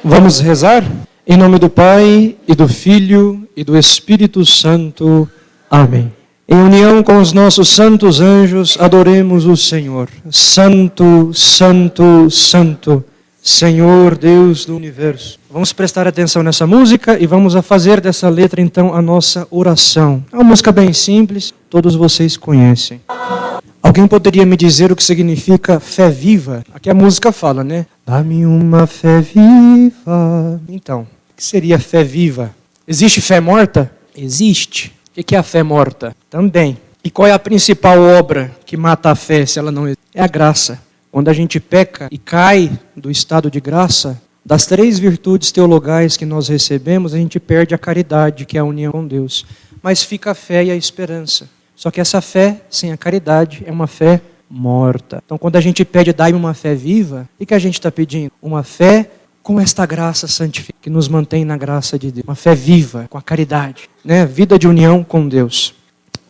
Vamos rezar? Em nome do Pai, e do Filho, e do Espírito Santo. Amém. Em união com os nossos santos anjos, adoremos o Senhor. Santo, Santo, Santo, Senhor Deus do Universo. Vamos prestar atenção nessa música e vamos fazer dessa letra, então, a nossa oração. É uma música bem simples, todos vocês conhecem. Alguém poderia me dizer o que significa fé viva? Aqui a música fala, né? Dá-me uma fé viva. Então, o que seria fé viva? Existe fé morta? Existe. O que é a fé morta? Também. E qual é a principal obra que mata a fé se ela não existe? É a graça. Quando a gente peca e cai do estado de graça, das 3 virtudes teologais que nós recebemos, a gente perde a caridade, que é a união com Deus. Mas fica a fé e a esperança. Só que essa fé, sem a caridade, é uma fé morta. Então, quando a gente pede, dai-me uma fé viva, o que a gente está pedindo? Uma fé com esta graça santificada, que nos mantém na graça de Deus. Uma fé viva, com a caridade, né? Vida de união com Deus.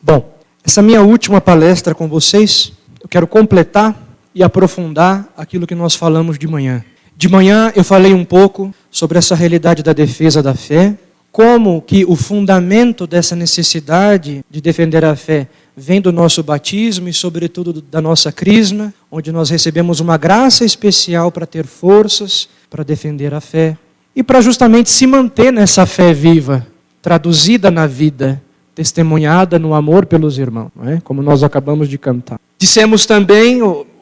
Bom, essa minha última palestra com vocês, eu quero completar e aprofundar aquilo que nós falamos de manhã. De manhã eu falei um pouco sobre essa realidade da defesa da fé, como que o fundamento dessa necessidade de defender a fé vem do nosso batismo e, sobretudo, da nossa crisma, onde nós recebemos uma graça especial para ter forças para defender a fé e para justamente se manter nessa fé viva, traduzida na vida, testemunhada no amor pelos irmãos, não é? Como nós acabamos de cantar. Dissemos também,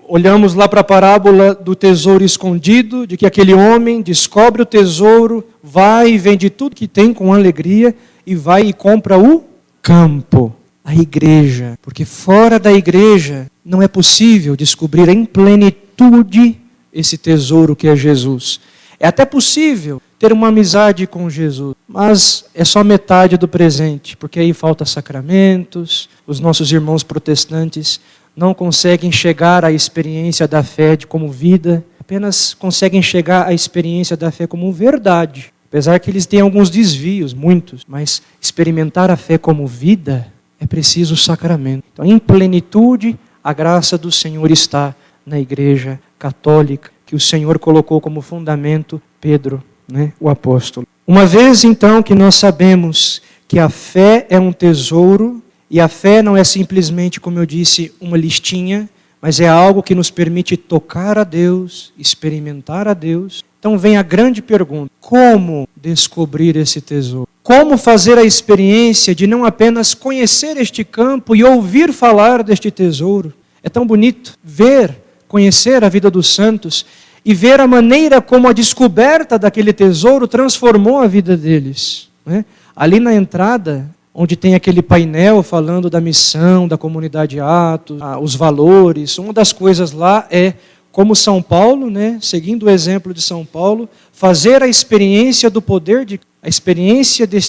olhamos lá para a parábola do tesouro escondido, de que aquele homem descobre o tesouro, vai e vende tudo que tem com alegria e vai e compra o campo, a igreja. Porque fora da igreja não é possível descobrir em plenitude esse tesouro que é Jesus. É até possível ter uma amizade com Jesus, mas é só metade do presente, porque aí falta sacramentos, os nossos irmãos protestantes não conseguem chegar à experiência da fé como vida, apenas conseguem chegar à experiência da fé como verdade. Apesar que eles têm alguns desvios, muitos, mas experimentar a fé como vida é preciso o sacramento. Então, em plenitude, a graça do Senhor está na Igreja Católica, que o Senhor colocou como fundamento Pedro, né, o apóstolo. Uma vez, então, que nós sabemos que a fé é um tesouro, e a fé não é simplesmente, como eu disse, uma listinha, mas é algo que nos permite tocar a Deus, experimentar a Deus. Então vem a grande pergunta: como descobrir esse tesouro? Como fazer a experiência de não apenas conhecer este campo e ouvir falar deste tesouro? É tão bonito ver, conhecer a vida dos santos e ver a maneira como a descoberta daquele tesouro transformou a vida deles, né? Ali na entrada, onde tem aquele painel falando da missão, da comunidade Atos, os valores. Uma das coisas lá é como São Paulo, né, seguindo o exemplo de São Paulo, fazer a experiência do poder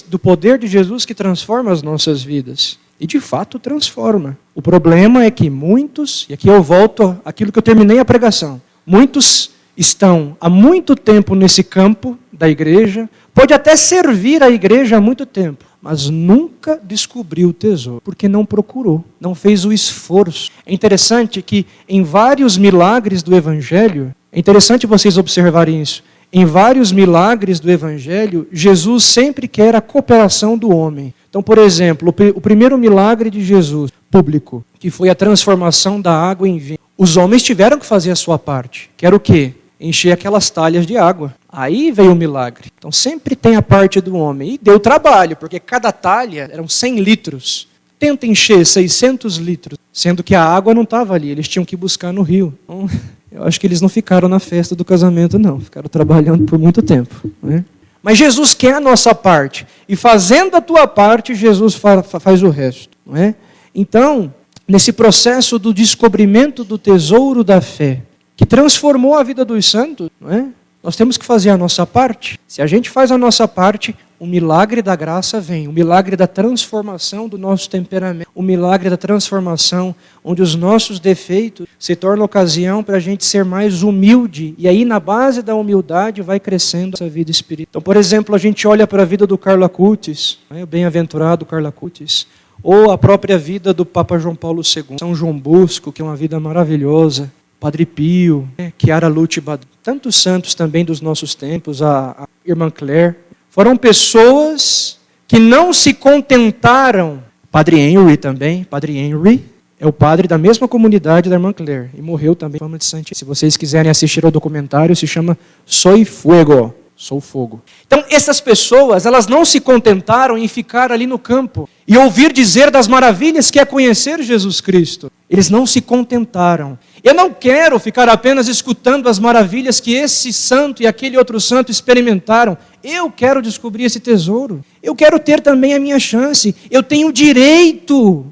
do poder de Jesus que transforma as nossas vidas. E de fato transforma. O problema é que muitos, e aqui eu volto àquilo que eu terminei a pregação, muitos estão há muito tempo nesse campo da igreja, pode até servir a igreja há muito tempo, mas nunca descobriu o tesouro, porque não procurou, não fez o esforço. É interessante que em vários milagres do Evangelho, é interessante vocês observarem isso, em vários milagres do Evangelho, Jesus sempre quer a cooperação do homem. Então, por exemplo, o primeiro milagre de Jesus, público, que foi a transformação da água em vinho, os homens tiveram que fazer a sua parte, que era o quê? Encher aquelas talhas de água. Aí veio o milagre. Então sempre tem a parte do homem. E deu trabalho, porque cada talha eram 100 litros. Tenta encher 600 litros, sendo que a água não estava ali, eles tinham que buscar no rio. Então, eu acho que eles não ficaram na festa do casamento, não. Ficaram trabalhando por muito tempo, né? Mas Jesus quer a nossa parte. E fazendo a tua parte, Jesus faz o resto, não é? Então, nesse processo do descobrimento do tesouro da fé, que transformou a vida dos santos, não é? Nós temos que fazer a nossa parte. Se a gente faz a nossa parte, o milagre da graça vem, o milagre da transformação do nosso temperamento, o milagre da transformação onde os nossos defeitos se tornam ocasião para a gente ser mais humilde. E aí, na base da humildade, vai crescendo essa vida espiritual. Então, por exemplo, a gente olha para a vida do Carlo Acutis, né, o bem-aventurado Carlo Acutis, ou a própria vida do Papa João Paulo II, São João Bosco, que é uma vida maravilhosa, Padre Pio, Chiara Lute Badu, tantos santos também dos nossos tempos, a irmã Claire, foram pessoas que não se contentaram. Padre Henry também, Padre Henry é o padre da mesma comunidade da irmã Claire e morreu também em fama de santidade. Se vocês quiserem assistir ao documentário, se chama Soy Fuego. Sou fogo. Então, essas pessoas, elas não se contentaram em ficar ali no campo e ouvir dizer das maravilhas que é conhecer Jesus Cristo. Eles não se contentaram. Eu não quero ficar apenas escutando as maravilhas que esse santo e aquele outro santo experimentaram. Eu quero descobrir esse tesouro. Eu quero ter também a minha chance. Eu tenho direito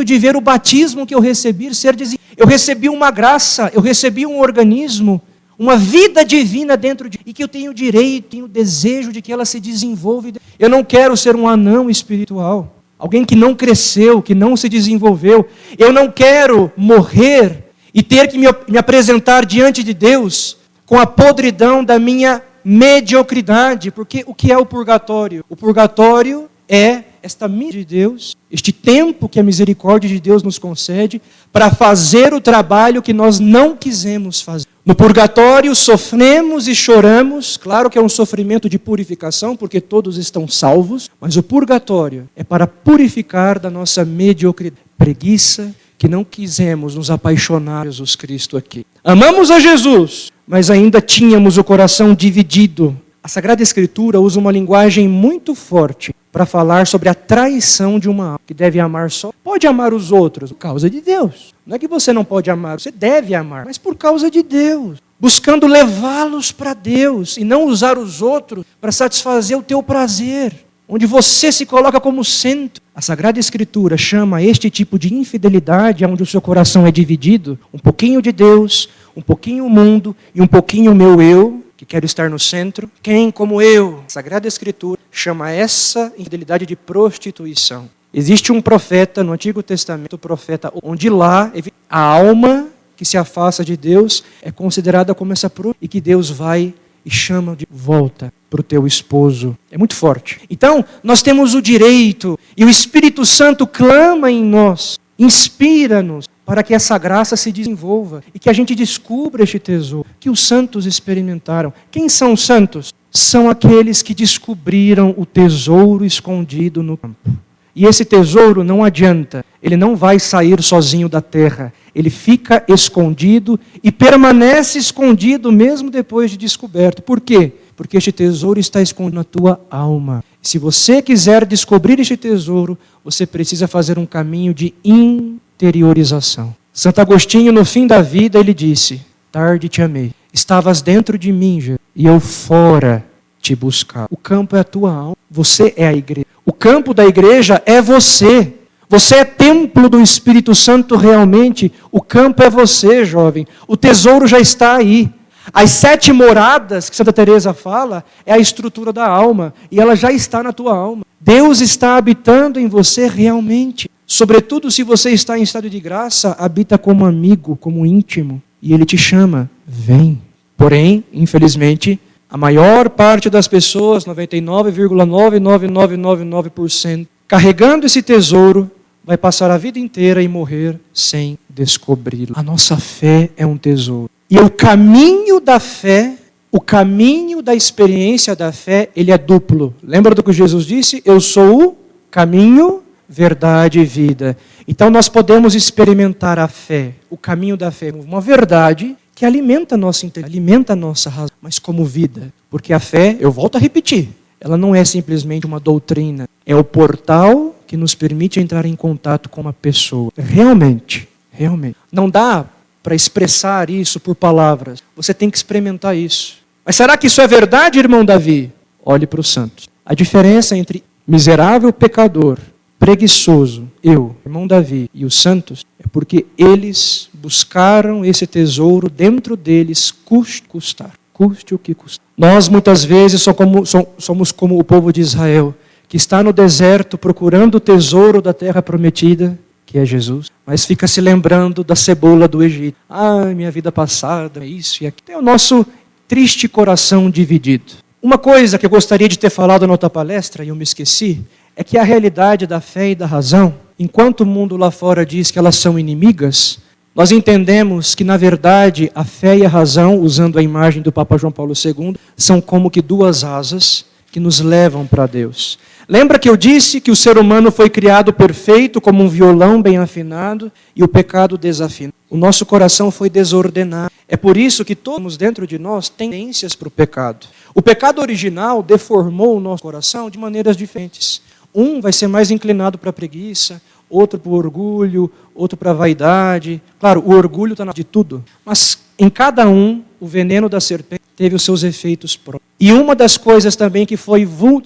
de ver o batismo que eu recebi. Eu recebi uma graça, eu recebi um organismo, uma vida divina dentro de mim, e que eu tenho direito, tenho desejo de que ela se desenvolva. Eu não quero ser um anão espiritual, alguém que não cresceu, que não se desenvolveu. Eu não quero morrer e ter que me apresentar diante de Deus com a podridão da minha mediocridade, porque o que é o purgatório? O purgatório é esta misericórdia de Deus, este tempo que a misericórdia de Deus nos concede para fazer o trabalho que nós não quisemos fazer. No purgatório sofremos e choramos, claro que é um sofrimento de purificação, porque todos estão salvos, mas o purgatório é para purificar da nossa mediocridade, preguiça, que não quisemos nos apaixonar por Jesus Cristo aqui. Amamos a Jesus, mas ainda tínhamos o coração dividido. A Sagrada Escritura usa uma linguagem muito forte para falar sobre a traição de uma alma, que deve amar só. Pode amar os outros por causa de Deus. Não é que você não pode amar, você deve amar, mas por causa de Deus. Buscando levá-los para Deus e não usar os outros para satisfazer o teu prazer, onde você se coloca como centro. A Sagrada Escritura chama este tipo de infidelidade, onde o seu coração é dividido, um pouquinho de Deus, um pouquinho o mundo e um pouquinho o meu eu, que quero estar no centro. Quem como eu? A Sagrada Escritura chama essa infidelidade de prostituição. Existe um profeta no Antigo Testamento, o profeta, onde lá a alma que se afasta de Deus é considerada como essa prostituição, e que Deus vai e chama de volta para o teu esposo. É muito forte. Então, nós temos o direito, e o Espírito Santo clama em nós, inspira-nos, para que essa graça se desenvolva e que a gente descubra este tesouro que os santos experimentaram. Quem são os santos? São aqueles que descobriram o tesouro escondido no campo. E esse tesouro não adianta, ele não vai sair sozinho da terra. Ele fica escondido e permanece escondido mesmo depois de descoberto. Por quê? Porque este tesouro está escondido na tua alma. Se você quiser descobrir este tesouro, você precisa fazer um caminho de interiorização. Santo Agostinho, no fim da vida, ele disse: tarde te amei, estavas dentro de mim, Jesus, e eu fora te buscava. O campo é a tua alma, você é a igreja. O campo da igreja é você. Você é templo do Espírito Santo realmente. O campo é você, jovem. O tesouro já está aí. As 7 moradas que Santa Teresa fala é a estrutura da alma, e ela já está na tua alma. Deus está habitando em você realmente. Sobretudo se você está em estado de graça, habita como amigo, como íntimo, e Ele te chama, vem. Porém, infelizmente, a maior parte das pessoas, 99,99999%, carregando esse tesouro, vai passar a vida inteira e morrer sem descobri-lo. A nossa fé é um tesouro. E o caminho da fé, o caminho da experiência da fé, ele é duplo. Lembra do que Jesus disse? Eu sou o caminho, verdade e vida. Então nós podemos experimentar a fé, o caminho da fé, uma verdade que alimenta a nossa inteligência, alimenta a nossa razão, mas como vida. Porque a fé, eu volto a repetir, ela não é simplesmente uma doutrina, é o portal que nos permite entrar em contato com uma pessoa. Realmente. Não dá para expressar isso por palavras. Você tem que experimentar isso. Mas será que isso é verdade, irmão Davi? Olhe para os santos. A diferença entre miserável pecador, preguiçoso, eu, irmão Davi, e os santos, é porque eles buscaram esse tesouro dentro deles, custe o que custar. Nós muitas vezes somos como o povo de Israel, que está no deserto procurando o tesouro da terra prometida, que é Jesus, mas fica se lembrando da cebola do Egito. Minha vida passada, isso e aquilo. É o nosso triste coração dividido. Uma coisa que eu gostaria de ter falado na outra palestra, e eu me esqueci, é que a realidade da fé e da razão, enquanto o mundo lá fora diz que elas são inimigas, nós entendemos que, na verdade, a fé e a razão, usando a imagem do Papa João Paulo II, são como que duas asas que nos levam para Deus. Lembra que eu disse que o ser humano foi criado perfeito, como um violão bem afinado, e o pecado desafina. O nosso coração foi desordenado. É por isso que todos dentro de nós tendências para o pecado. O pecado original deformou o nosso coração de maneiras diferentes. Um vai ser mais inclinado para a preguiça, outro para o orgulho, outro para a vaidade. Claro, o orgulho está de tudo. Mas em cada um, o veneno da serpente teve os seus efeitos próprios. E uma das coisas também que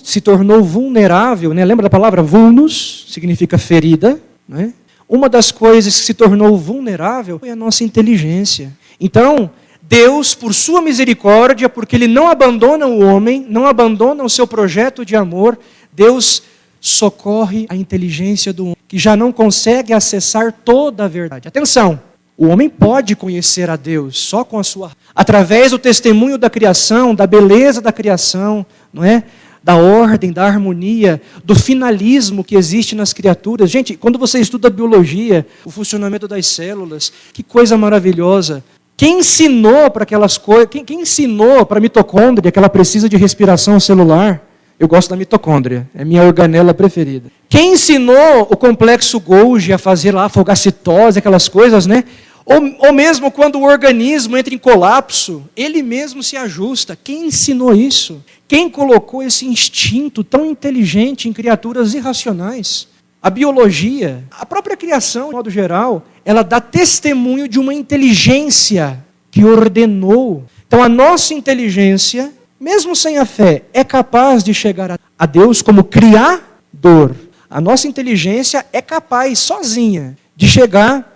se tornou vulnerável, né? Lembra da palavra vulnus? Significa ferida. Né? Uma das coisas que se tornou vulnerável foi a nossa inteligência. Então, Deus, por sua misericórdia, porque Ele não abandona o homem, não abandona o seu projeto de amor, Deus socorre a inteligência do homem, que já não consegue acessar toda a verdade. Atenção! O homem pode conhecer a Deus só com a sua... através do testemunho da criação, da beleza da criação, não é? Da ordem, da harmonia, do finalismo que existe nas criaturas. Gente, quando você estuda biologia, o funcionamento das células, que coisa maravilhosa. Quem ensinou para aquelas coisas? Quem ensinou para a mitocôndria que ela precisa de respiração celular? Eu gosto da mitocôndria, é minha organela preferida. Quem ensinou o complexo Golgi a fazer lá a fagocitose, aquelas coisas, né? Ou mesmo quando o organismo entra em colapso, ele mesmo se ajusta. Quem ensinou isso? Quem colocou esse instinto tão inteligente em criaturas irracionais? A biologia, a própria criação, de modo geral, ela dá testemunho de uma inteligência que ordenou. Então a nossa inteligência, mesmo sem a fé, é capaz de chegar a Deus como criador. A nossa inteligência é capaz, sozinha, de chegar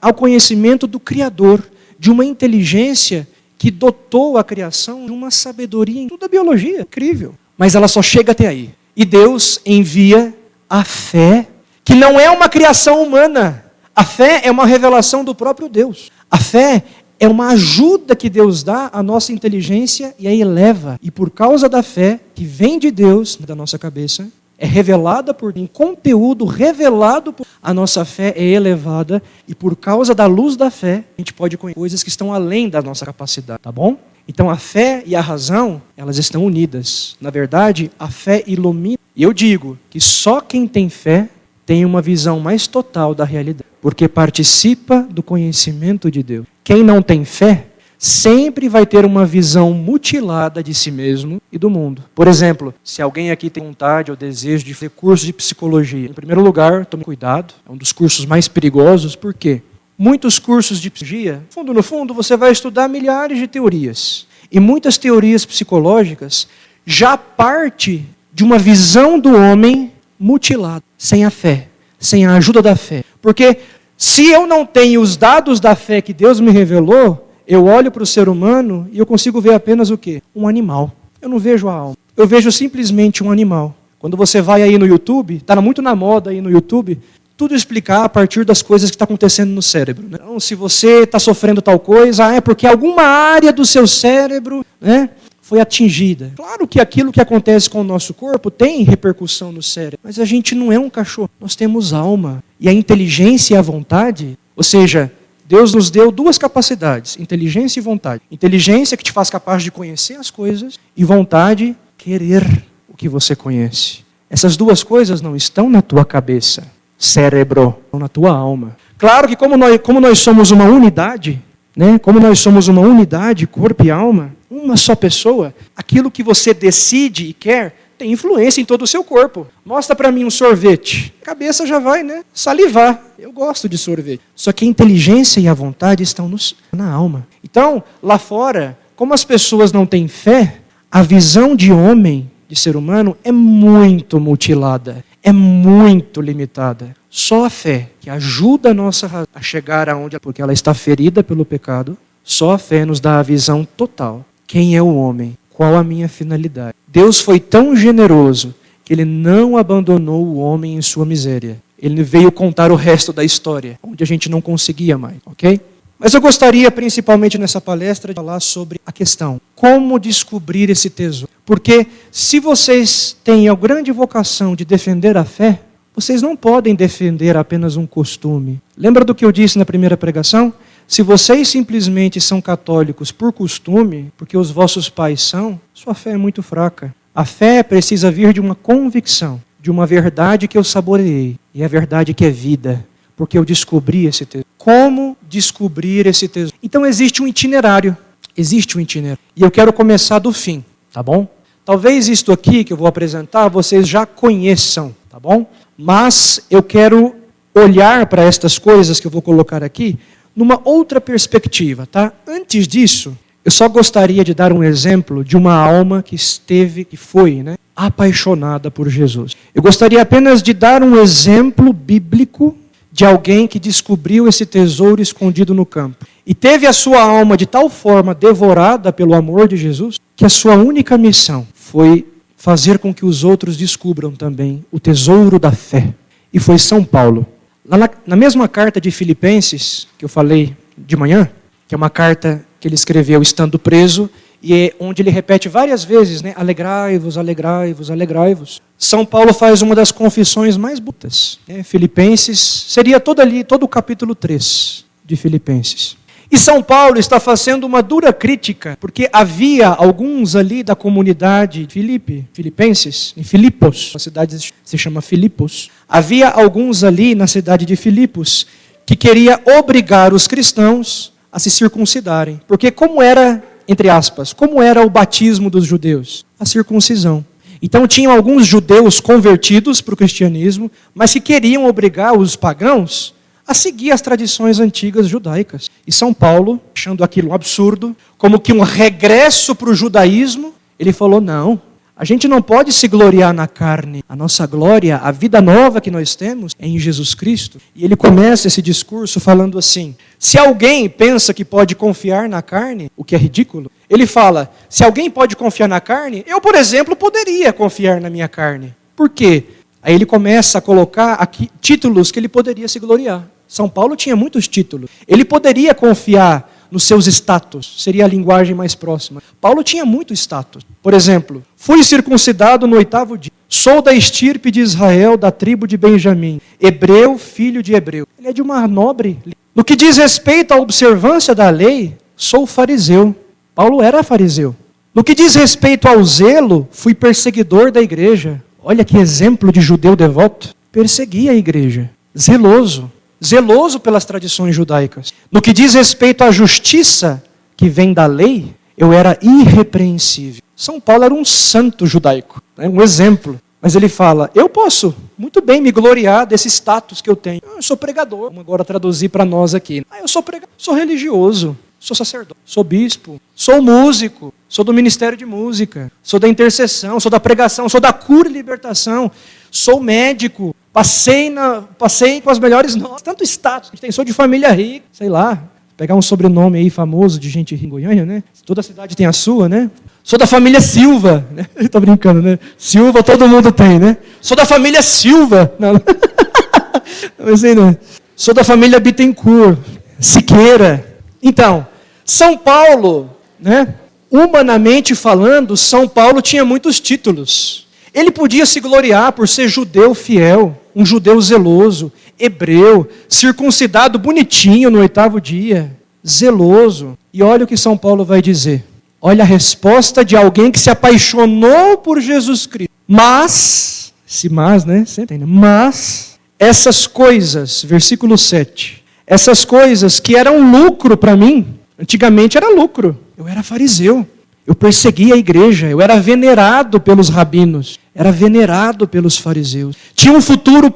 ao conhecimento do Criador, de uma inteligência que dotou a criação de uma sabedoria em toda a biologia, incrível. Mas ela só chega até aí. E Deus envia a fé, que não é uma criação humana. A fé é uma revelação do próprio Deus. A fé é uma ajuda que Deus dá à nossa inteligência e a eleva. E por causa da fé, que vem de Deus, da nossa cabeça, é revelada por um conteúdo revelado por a nossa fé é elevada e por causa da luz da fé a gente pode conhecer coisas que estão além da nossa capacidade, tá bom? Então a fé e a razão, elas estão unidas. Na verdade, a fé ilumina. E eu digo que só quem tem fé tem uma visão mais total da realidade, porque participa do conhecimento de Deus. Quem não tem fé sempre vai ter uma visão mutilada de si mesmo e do mundo. Por exemplo, se alguém aqui tem vontade ou desejo de fazer curso de psicologia, em primeiro lugar, tome cuidado, é um dos cursos mais perigosos, por quê? Muitos cursos de psicologia, no fundo, você vai estudar milhares de teorias. E muitas teorias psicológicas já parte de uma visão do homem mutilada, sem a fé, sem a ajuda da fé. Porque se eu não tenho os dados da fé que Deus me revelou, eu olho para o ser humano e eu consigo ver apenas o quê? Um animal. Eu não vejo a alma. Eu vejo simplesmente um animal. Quando você vai aí no YouTube, está muito na moda aí no YouTube, tudo explicar a partir das coisas que estão acontecendo no cérebro. Né? Então, se você está sofrendo tal coisa, é porque alguma área do seu cérebro, né, foi atingida. Claro que aquilo que acontece com o nosso corpo tem repercussão no cérebro, mas a gente não é um cachorro. Nós temos alma. E a inteligência e a vontade, ou seja, Deus nos deu duas capacidades, inteligência e vontade. Inteligência que te faz capaz de conhecer as coisas e vontade, querer o que você conhece. Essas duas coisas não estão na tua cabeça, cérebro, estão na tua alma. Claro que como nós somos uma unidade, né? Como nós somos uma unidade, corpo e alma, uma só pessoa, aquilo que você decide e quer tem influência em todo o seu corpo. Mostra para mim um sorvete. A cabeça já vai, né, salivar. Eu gosto de sorvete. Só que a inteligência e a vontade estão na alma. Então, lá fora, como as pessoas não têm fé, a visão de homem, de ser humano, é muito mutilada. É muito limitada. Só a fé, que ajuda a nossa razão a chegar aonde, porque ela está ferida pelo pecado, só a fé nos dá a visão total. Quem é o homem? Qual a minha finalidade? Deus foi tão generoso que Ele não abandonou o homem em sua miséria. Ele veio contar o resto da história, onde a gente não conseguia mais, ok? Mas eu gostaria, principalmente nessa palestra, de falar sobre a questão, como descobrir esse tesouro. Porque se vocês têm a grande vocação de defender a fé, Vocês não podem defender apenas um costume. Lembra do que eu disse na primeira pregação? Se vocês simplesmente são católicos por costume, porque os vossos pais são, sua fé é muito fraca. A fé precisa vir de uma convicção, de uma verdade que eu saboreei. E a verdade que é vida, porque eu descobri esse tesouro. Como descobrir esse tesouro? Então existe um itinerário. Existe um itinerário. E eu quero começar do fim, tá bom? Talvez isto aqui que eu vou apresentar vocês já conheçam, tá bom? Mas eu quero olhar para estas coisas que eu vou colocar aqui numa outra perspectiva, tá? Antes disso, eu só gostaria de dar um exemplo de uma alma que foi, apaixonada por Jesus. Eu gostaria apenas de dar um exemplo bíblico de alguém que descobriu esse tesouro escondido no campo. E teve a sua alma de tal forma devorada pelo amor de Jesus, que a sua única missão foi fazer com que os outros descubram também o tesouro da fé. E foi São Paulo. Na mesma carta de Filipenses, que eu falei de manhã, que é uma carta que ele escreveu estando preso, e é onde ele repete várias vezes, alegrai-vos, alegrai-vos, alegrai-vos. São Paulo faz uma das confissões mais bonitas. Filipenses, seria todo o capítulo 3 de Filipenses. E São Paulo está fazendo uma dura crítica, porque havia alguns ali da comunidade Filipenses, em Filipos, a cidade se chama Filipos. Havia alguns ali na cidade de Filipos que queria obrigar os cristãos a se circuncidarem. Porque como era, entre aspas, como era o batismo dos judeus? A circuncisão. Então tinham alguns judeus convertidos para o cristianismo, mas que queriam obrigar os pagãos a seguir as tradições antigas judaicas. E São Paulo, achando aquilo um absurdo, como que um regresso para o judaísmo, ele falou, não, a gente não pode se gloriar na carne. A nossa glória, a vida nova que nós temos é em Jesus Cristo. E ele começa esse discurso falando assim, se alguém pensa que pode confiar na carne, o que é ridículo, ele fala, se alguém pode confiar na carne, eu, por exemplo, poderia confiar na minha carne. Por quê? Aí ele começa a colocar aqui títulos que ele poderia se gloriar. São Paulo tinha muitos títulos. Ele poderia confiar nos seus status, seria a linguagem mais próxima. Paulo tinha muito status. Por exemplo, fui circuncidado no 8º dia. Sou da estirpe de Israel, da tribo de Benjamim. Hebreu, filho de hebreu. Ele é de uma nobre. No que diz respeito à observância da lei, sou fariseu. Paulo era fariseu. No que diz respeito ao zelo, fui perseguidor da igreja. Olha que exemplo de judeu devoto. Perseguia a igreja. Zeloso pelas tradições judaicas. No que diz respeito à justiça que vem da lei, eu era irrepreensível. São Paulo era um santo judaico, um exemplo. Mas ele fala, eu posso muito bem me gloriar desse status que eu tenho. Eu sou pregador, vamos agora traduzir para nós aqui. Eu sou pregador, sou religioso, sou sacerdote, sou bispo, sou músico, sou do ministério de música, sou da intercessão, sou da pregação, sou da cura e libertação, sou médico. Passei com as melhores notas, tanto status, sou de família rica, sei lá, pegar um sobrenome aí famoso de gente rica em Goiânia, Toda cidade tem a sua, Sou da família Silva, Tô brincando, Silva todo mundo tem, Sou da família Silva, não. Mas aí não. Sou da família Bittencourt, Siqueira. Então, São Paulo, humanamente falando, São Paulo tinha muitos títulos. Ele podia se gloriar por ser judeu fiel, um judeu zeloso, hebreu, circuncidado bonitinho no 8º dia, zeloso. E olha o que São Paulo vai dizer. Olha a resposta de alguém que se apaixonou por Jesus Cristo. Mas essas coisas, versículo 7, essas coisas que eram lucro para mim, antigamente era lucro, eu era fariseu. Eu perseguia a igreja, eu era venerado pelos rabinos, era venerado pelos fariseus. Tinha um futuro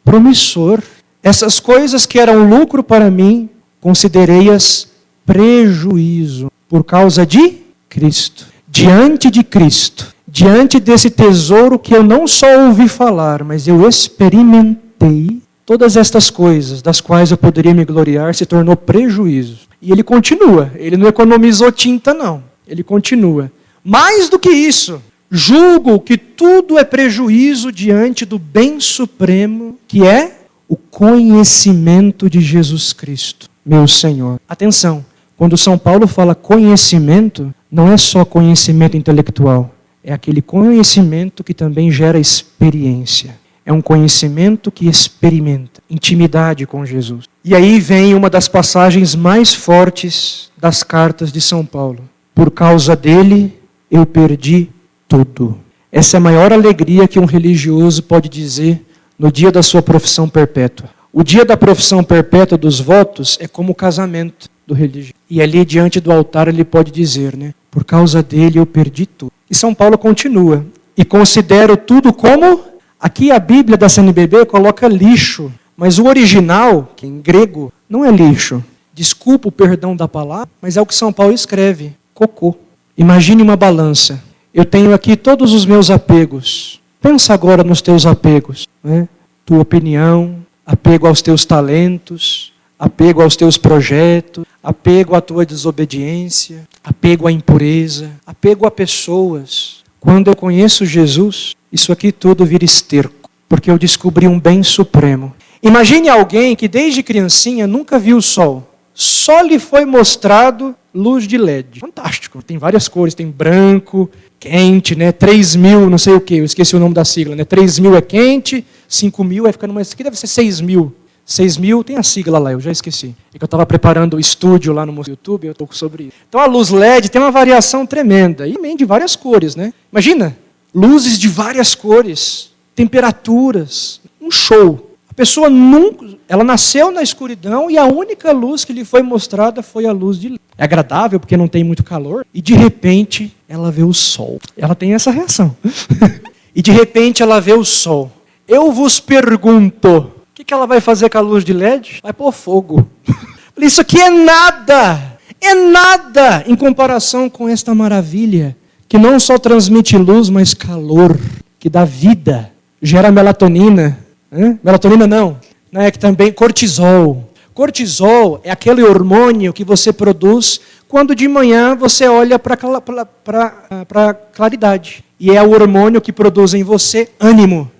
promissor. Essas coisas que eram lucro para mim, considerei-as prejuízo por causa de Cristo. Diante de Cristo, diante desse tesouro que eu não só ouvi falar, mas eu experimentei, todas estas coisas das quais eu poderia me gloriar se tornou prejuízo. E ele continua, ele não economizou tinta não. Ele continua. Mais do que isso, julgo que tudo é prejuízo diante do bem supremo, que é o conhecimento de Jesus Cristo, meu Senhor. Atenção, quando São Paulo fala conhecimento, não é só conhecimento intelectual. É aquele conhecimento que também gera experiência. é um conhecimento que experimenta intimidade com Jesus. E aí vem uma das passagens mais fortes das cartas de São Paulo. Por causa dele, eu perdi tudo. Essa é a maior alegria que um religioso pode dizer no dia da sua profissão perpétua. O dia da profissão perpétua dos votos é como o casamento do religioso. E ali diante do altar ele pode dizer, né? Por causa dele eu perdi tudo. E São Paulo continua. E considero tudo como... Aqui a Bíblia da CNBB coloca lixo. Mas o original, que em grego, não é lixo. Desculpa o perdão da palavra, mas é o que São Paulo escreve. Cocô. Imagine uma balança. Eu tenho aqui todos os meus apegos. Pensa agora nos teus apegos. Né? Tua opinião, apego aos teus talentos, apego aos teus projetos, apego à tua desobediência, apego à impureza, apego a pessoas. Quando eu conheço Jesus, isso aqui tudo vira esterco, porque eu descobri um bem supremo. Imagine alguém que desde criancinha nunca viu o sol. Só lhe foi mostrado luz de LED. Fantástico. Tem várias cores, tem branco, quente, né? 3.000, não sei o que, eu esqueci o nome da sigla, né? 3.000 é quente, 5.000 é ficando mais... Aqui deve ser 6.000. 6.000 tem a sigla lá, eu já esqueci. É que eu estava preparando o estúdio lá no YouTube, eu estou sobre isso. Então a luz LED tem uma variação tremenda, e também de várias cores, né? Imagina, luzes de várias cores, temperaturas, um show. A pessoa nunca, ela nasceu na escuridão e a única luz que lhe foi mostrada foi a luz de LED. É agradável porque não tem muito calor, e de repente ela vê o sol. Ela tem essa reação. E de repente ela vê o sol. Eu vos pergunto, o que ela vai fazer com a luz de LED? Vai pôr fogo. Isso aqui é nada em comparação com esta maravilha, que não só transmite luz, mas calor, que dá vida, gera melatonina. Melatonina não é que também cortisol. Cortisol é aquele hormônio que você produz quando de manhã você olha para a claridade. E é o hormônio que produz em você ânimo,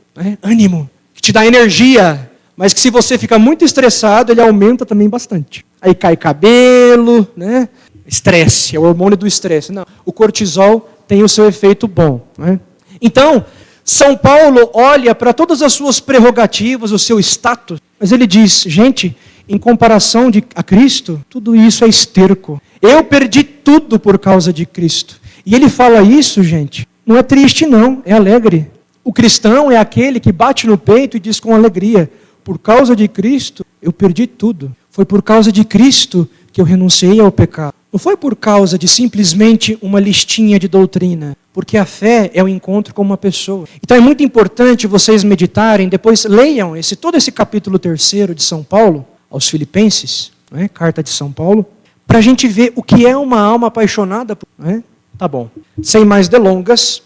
ânimo, que te dá energia. Mas que se você fica muito estressado, ele aumenta também bastante. Aí cai cabelo, né? Estresse, é o hormônio do estresse. Não, o cortisol tem o seu efeito bom. Né? Então, São Paulo olha para todas as suas prerrogativas, o seu status, mas ele diz, gente, em comparação a Cristo, tudo isso é esterco. Eu perdi tudo por causa de Cristo. E ele fala isso, gente, não é triste não, é alegre. O cristão é aquele que bate no peito e diz com alegria, por causa de Cristo, eu perdi tudo. Foi por causa de Cristo que eu renunciei ao pecado. Não foi por causa de simplesmente uma listinha de doutrina. Porque a fé é o encontro com uma pessoa. Então é muito importante vocês meditarem, depois leiam todo esse capítulo 3 de São Paulo, aos Filipenses, né? Carta de São Paulo, para a gente ver o que é uma alma apaixonada. Né? Tá bom. Sem mais delongas,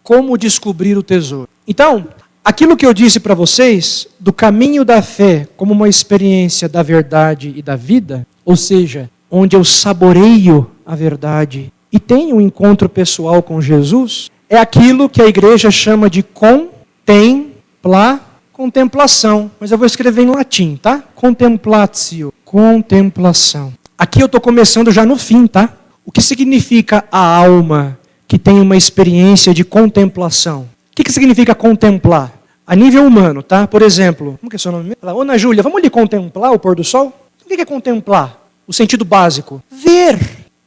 como descobrir o tesouro. Então, aquilo que eu disse para vocês, do caminho da fé como uma experiência da verdade e da vida, ou seja, onde eu saboreio a verdade e tenho um encontro pessoal com Jesus, é aquilo que a igreja chama de contemplação. Mas eu vou escrever em latim, tá? Contemplatio, contemplação. Aqui eu estou começando já no fim, tá? O que significa a alma que tem uma experiência de contemplação? O que significa contemplar? A nível humano, tá? Por exemplo, como que é o seu nome? Ô, Ana Júlia, vamos ali contemplar o pôr do sol? O que é contemplar? O sentido básico. Ver,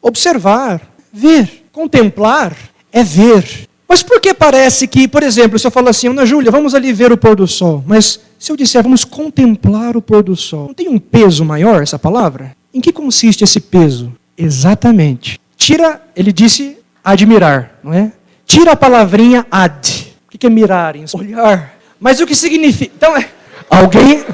observar, ver. Contemplar é ver. Mas por que parece que, por exemplo, se eu falar assim, Ana Júlia, vamos ali ver o pôr do sol. Mas se eu disser, vamos contemplar o pôr do sol, não tem um peso maior essa palavra? Em que consiste esse peso? Exatamente. Tira, ele disse admirar, não é? Tira a palavrinha ad. O que é mirar? Olhar. Mas o que significa? Então, alguém...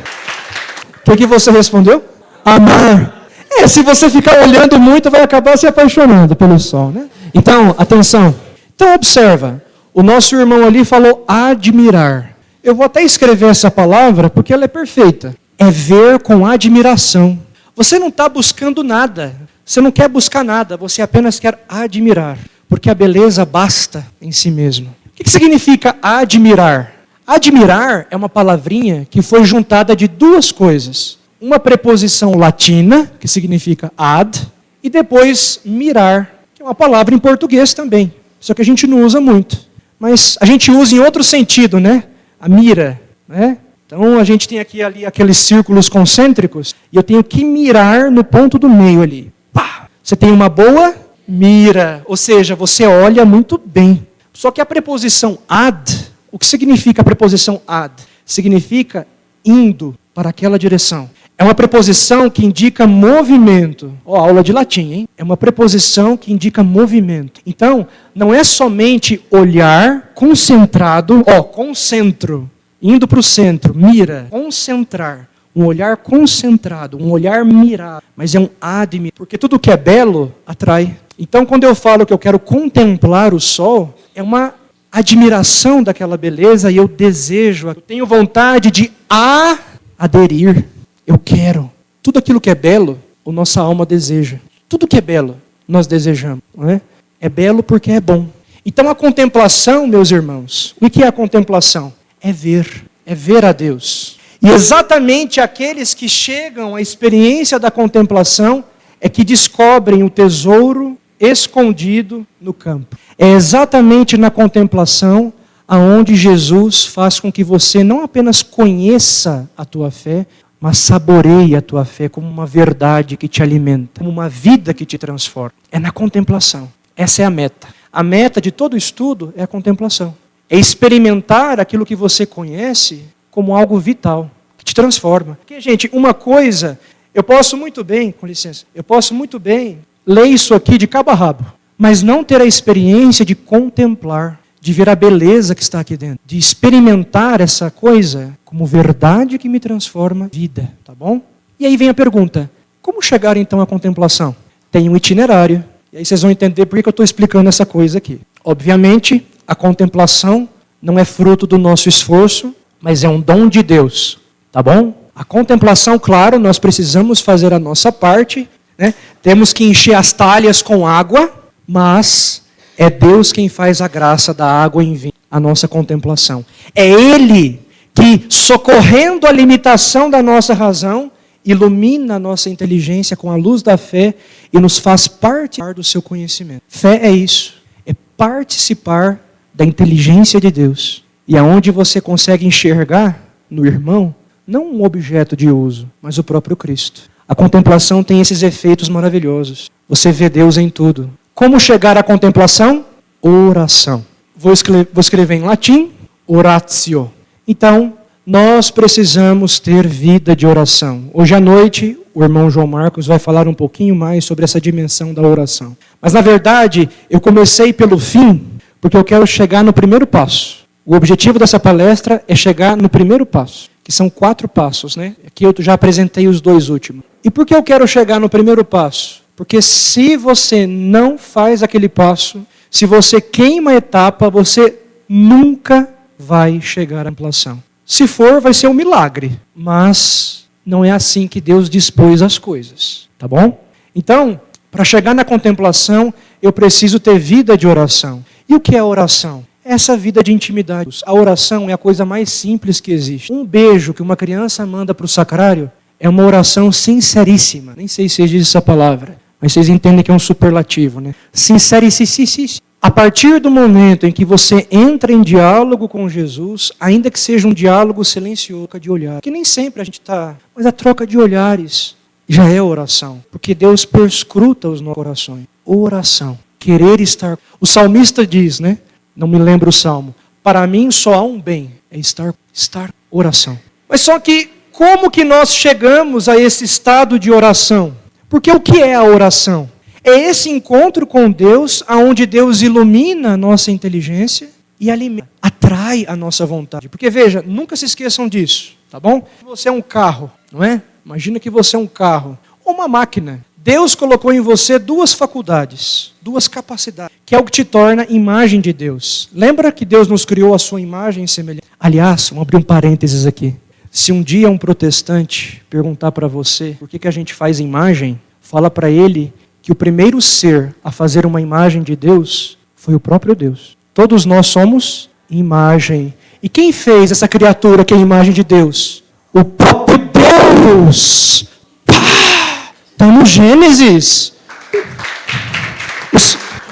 O que você respondeu? Amar. Se você ficar olhando muito, vai acabar se apaixonando pelo sol, né? Então, atenção. Então, observa. O nosso irmão ali falou admirar. Eu vou até escrever essa palavra, porque ela é perfeita. É ver com admiração. Você não está buscando nada. Você não quer buscar nada. Você apenas quer admirar. Porque a beleza basta em si mesmo. O que significa admirar? Admirar é uma palavrinha que foi juntada de duas coisas. Uma preposição latina, que significa ad, e depois mirar, que é uma palavra em português também. Só que a gente não usa muito. Mas a gente usa em outro sentido, né? a mira, né? Então a gente tem aqui ali aqueles círculos concêntricos e eu tenho que mirar no ponto do meio ali. Pá! Você tem uma boa mira, ou seja, você olha muito bem. Só que a preposição ad, o que significa a preposição ad? Significa indo para aquela direção. É uma preposição que indica movimento. Aula de latim, hein? É uma preposição que indica movimento. Então, não é somente olhar concentrado, concentro, indo para o centro, mira, concentrar. Um olhar concentrado, um olhar mirado. Mas é um admir, porque tudo que é belo atrai. Então, quando eu falo que eu quero contemplar o sol, é uma admiração daquela beleza e eu desejo, eu tenho vontade de aderir. Eu quero. Tudo aquilo que é belo, a nossa alma deseja. Tudo que é belo, nós desejamos. Não é? É belo porque é bom. Então a contemplação, meus irmãos, o que é a contemplação? É ver a Deus. E exatamente aqueles que chegam à experiência da contemplação é que descobrem o tesouro escondido no campo. É exatamente na contemplação aonde Jesus faz com que você não apenas conheça a tua fé, mas saboreie a tua fé como uma verdade que te alimenta, como uma vida que te transforma. É na contemplação. Essa é a meta. A meta de todo estudo é a contemplação. É experimentar aquilo que você conhece como algo vital, que te transforma. Porque, gente, uma coisa, eu posso muito bem ler isso aqui de cabo a rabo, mas não ter a experiência de contemplar, de ver a beleza que está aqui dentro, de experimentar essa coisa como verdade que me transforma vida, tá bom? E aí vem a pergunta, como chegar então à contemplação? Tem um itinerário, e aí vocês vão entender por que eu estou explicando essa coisa aqui. Obviamente, a contemplação não é fruto do nosso esforço, mas é um dom de Deus, tá bom? A contemplação, claro, nós precisamos fazer a nossa parte, né? Temos que encher as talhas com água, mas é Deus quem faz a graça da água em vinho, a nossa contemplação. É Ele que, socorrendo a limitação da nossa razão, ilumina a nossa inteligência com a luz da fé e nos faz participar do seu conhecimento. Fé é isso, é participar da inteligência de Deus. E aonde você consegue enxergar no irmão, não um objeto de uso, mas o próprio Cristo. A contemplação tem esses efeitos maravilhosos. Você vê Deus em tudo. Como chegar à contemplação? Oração. Vou escrever em latim, oratio. Então, nós precisamos ter vida de oração. Hoje à noite, o irmão João Marcos vai falar um pouquinho mais sobre essa dimensão da oração. Mas, na verdade, eu comecei pelo fim, porque eu quero chegar no primeiro passo. O objetivo dessa palestra é chegar no primeiro passo, que são 4 passos, né? Aqui eu já apresentei os 2 últimos. E por que eu quero chegar no primeiro passo? Porque se você não faz aquele passo, se você queima a etapa, você nunca vai chegar à contemplação. Se for, vai ser um milagre, mas não é assim que Deus dispôs as coisas, tá bom? Então, para chegar na contemplação, eu preciso ter vida de oração. E o que é a oração? Essa vida de intimidade. A oração é a coisa mais simples que existe. Um beijo que uma criança manda para o sacrário é uma oração sinceríssima. Nem sei se existe essa palavra, mas vocês entendem que é um superlativo, né? Sinceríssimo. A partir do momento em que você entra em diálogo com Jesus, ainda que seja um diálogo silencioso, troca de olhar, que nem sempre a gente está, mas a troca de olhares já é oração, porque Deus perscruta os nossos corações. Oração, querer estar. O salmista diz, né? Não me lembro o salmo. Para mim só há um bem, é estar oração. Mas só que como que nós chegamos a esse estado de oração? Porque o que é a oração? É esse encontro com Deus, onde Deus ilumina a nossa inteligência e alimenta, atrai a nossa vontade. Porque veja, nunca se esqueçam disso, tá bom? Você é um carro, não é? Imagina que você é um carro, ou uma máquina. Deus colocou em você 2 faculdades, 2 capacidades, que é o que te torna imagem de Deus. Lembra que Deus nos criou a sua imagem e semelhança? Aliás, vamos abrir um parênteses aqui. Se um dia um protestante perguntar para você por que a gente faz imagem, fala para ele que o primeiro ser a fazer uma imagem de Deus foi o próprio Deus. Todos nós somos imagem. E quem fez essa criatura que é a imagem de Deus? O próprio Deus! Está no Gênesis.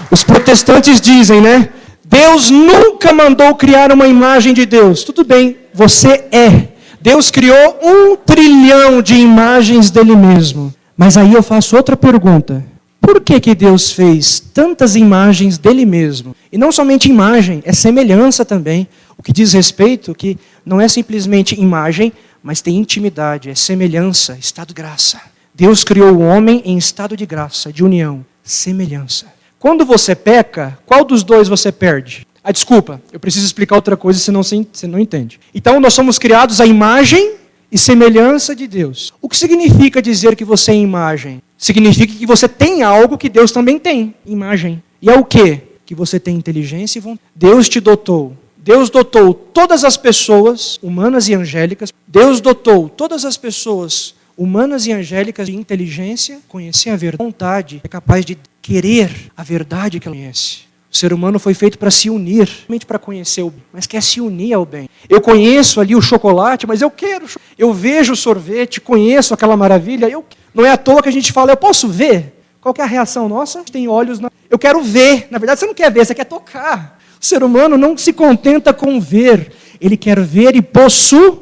Os protestantes dizem, né? Deus nunca mandou criar uma imagem de Deus. Tudo bem, você é. Deus criou 1 trilhão de imagens dele mesmo. Mas aí eu faço outra pergunta. Por que Deus fez tantas imagens dele mesmo? E não somente imagem, é semelhança também. O que diz respeito que não é simplesmente imagem, mas tem intimidade, é semelhança, estado de graça. Deus criou o homem em estado de graça, de união, semelhança. Quando você peca, qual dos dois você perde? Ah, desculpa, eu preciso explicar outra coisa, senão você não entende. Então nós somos criados à imagem e semelhança de Deus. O que significa dizer que você é imagem? Significa que você tem algo que Deus também tem, imagem. E é o quê? Que você tem inteligência e vontade. Deus te dotou. Deus dotou todas as pessoas, humanas e angélicas. Deus dotou todas as pessoas, humanas e angélicas, de inteligência, conhecer a verdade, vontade, é capaz de querer a verdade que ela conhece. O ser humano foi feito para se unir, não somente para conhecer o bem, mas quer se unir ao bem. Eu conheço ali o chocolate, mas eu quero. Eu vejo o sorvete, conheço aquela maravilha. Não é à toa que a gente fala, eu posso ver? Qual que é a reação nossa? Tem olhos, eu quero ver. Na verdade, você não quer ver, você quer tocar. O ser humano não se contenta com ver. Ele quer ver e possuir.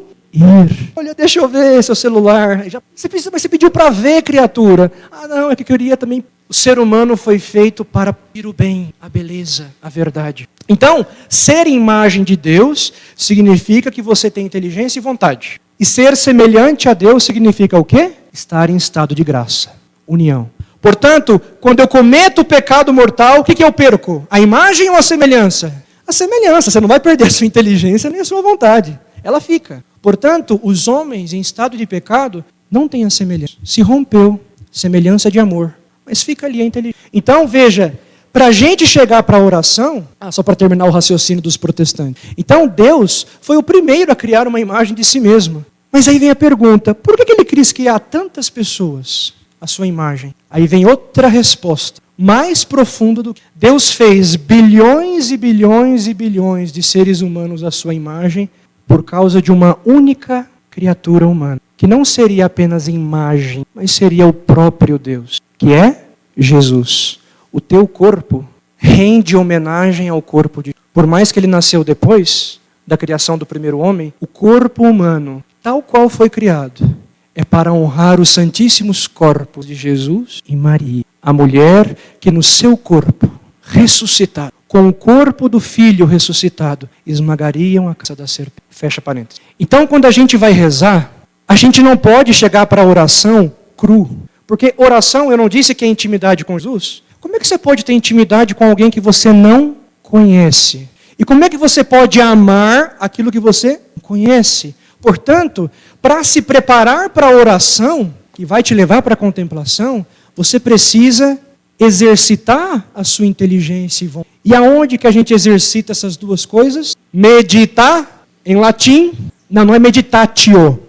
Olha, deixa eu ver seu celular. Você pediu para ver, criatura. Ah, não, é que eu queria também. O ser humano foi feito para ir o bem, a beleza, a verdade. Então, ser imagem de Deus significa que você tem inteligência e vontade. E ser semelhante a Deus significa o quê? Estar em estado de graça, união. Portanto, quando eu cometo o pecado mortal, o que eu perco? A imagem ou a semelhança? A semelhança. Você não vai perder a sua inteligência nem a sua vontade. Ela fica. Portanto, os homens em estado de pecado não têm a semelhança. Se rompeu, semelhança de amor. Mas fica ali a inteligência. Então, veja, para a gente chegar para a oração, só para terminar o raciocínio dos protestantes. Então, Deus foi o primeiro a criar uma imagem de si mesmo. Mas aí vem a pergunta, por que ele quis criar tantas pessoas a sua imagem? Aí vem outra resposta, mais profunda do que Deus fez bilhões e bilhões e bilhões de seres humanos à sua imagem por causa de uma única criatura humana, que não seria apenas imagem, mas seria o próprio Deus, que é Jesus. O teu corpo rende homenagem ao corpo de Jesus. Por mais que ele nasceu depois da criação do primeiro homem, o corpo humano, tal qual foi criado, é para honrar os santíssimos corpos de Jesus e Maria, a mulher que no seu corpo ressuscitado, com o corpo do Filho ressuscitado, esmagariam a cabeça da serpente. Fecha parênteses. Então, quando a gente vai rezar, a gente não pode chegar para a oração cru. Porque oração, eu não disse que é intimidade com Jesus? Como é que você pode ter intimidade com alguém que você não conhece? E como é que você pode amar aquilo que você conhece? Portanto, para se preparar para a oração, que vai te levar para a contemplação, você precisa exercitar a sua inteligência e vontade. E aonde que a gente exercita essas duas coisas? Meditar, em latim, não é meditatio.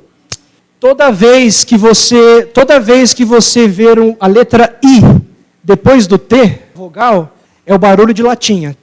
Toda vez que você ver a letra I depois do T, vogal, é o barulho de latinha.